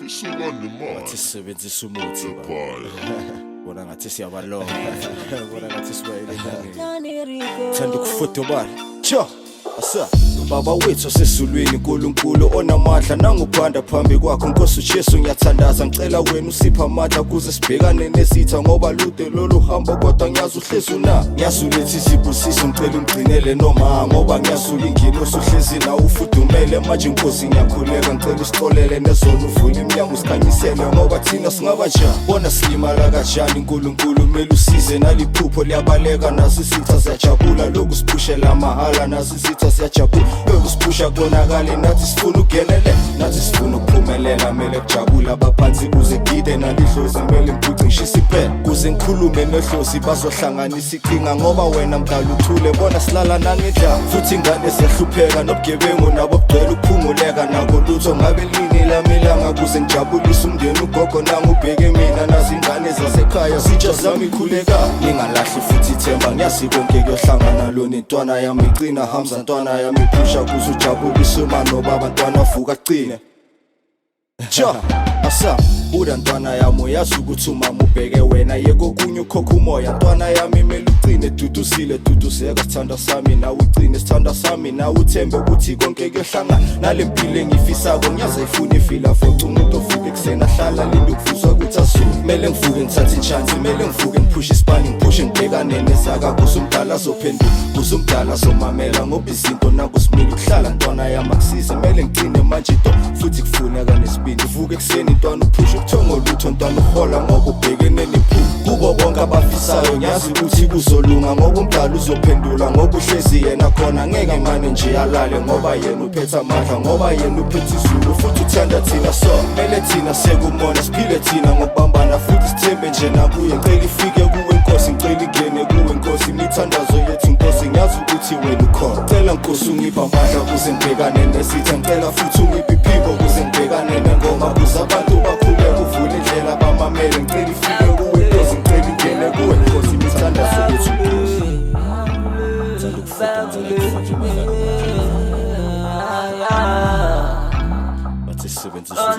Ngathi sisebenzisa umuthi bona ngathi siyabalonga bona ngathi sibayele thanda ukufudumala cha asa baba wethu sesizulwini uNkulunkulu onamandla nanguphanda phambi kwakho Nkosi uJesu ngiyathandaza ngicela wena usipha amandla kuze sibhekane nesitha ngoba lude lolu hambo kodwa ngiyazi uhlezi una ngiyasulethi sibusiso ngicela ungcinele noma ngoba ngiyasuka ingilosi uhlezi la ufudumele manje Nkosi ngiyakhuleka ngicela usixolele nezona uvule iminyango usikhanyisele ngoba thina singaba njani bona silimala kanjani uNkulunkulu kumele usize naliphupho liyabaleka nasi sitha siyajabula lokhu siphushela mahala nasi sitha siyajabula Kusipusha konakale nathi sifuna ugenele nathi sifuna ukuphumelela mele kujabula abaphansi kuze gide nalidlozi mele ngiphuce ngishisa iphela kuze ngikhulume nohlosi bazohlanganisa iqhinga ngoba wena mdala uthule bona silala nangedla futhi ingane siyahlupheka nobugebengu nabo bugcwele ukuphunguleka nako lutho ngabe lini lamelanga kuze ngijabulise umndeni ugogo nangu ubheke mina nazi ingane zasekhaya sitsha zami ikhuleka ningalahli futhi ithemba ngiyazi konke kuyohlangana lo nentwana yami iqina hamza ntwana yami iphusha kuze ujabulise mano baba ntwana vuka cine cha asa ura ntwana yami uyazi ukuthi umama ubheke wena yeko kunye ukhokha umoya ntwana yami imele ucine duduzile duduzeka sithanda sami nawe ucine sithanda sami nawe uthembe ukuthi konke kuyohlangana nalempilo engifisako ngiyazi ayifuna ifila foca umuntu ovuke kusena hlala linde ukuvuzwa ukuthi asuke mele ngivuke ngithathe inchance mele ngivuke ngiphushe isipani ngiphushe ngibhekane nezaka kusumdala azophenduka kusumdala azomamela ngoba izinto naku simile ukuhlala ntwana yami akusize mele ngicine manje into futhi kufuneka nesibindi uvuke kuseni ntwana uphushe ukuthongo lutho ntwana uhola ngoba ubhekene nephupho kubo bonke abafisayo ngiyazi ukuthi kuzolunga ngoba umdala uzophendula ngoba uhlezi yena khona ngeke manje nje alale ngoba yena uphethe amandla ngoba yena uphethe izulu futhi uthanda thina so mele thina sekumona siphile thina ngokubambana futhi sithembe nje nakuye ngicela ifike kuwe Nkosi ngicela ingene kuwe Nkosi imithandazo yethu Nkosi ngiyazi ukuthi wena ukhona cela Nkosi ungipha amandla kuze ngibhekane nesitha ngicela futhi ungiphe iphiko kuze ngibhekane nengoma kuze abantu bakhule kuvule indlela bamamele ngicela ifike kuwe Nkosi ngicela ingene kuwe Nkosi imithandazo yethu Bathi sisebenzisa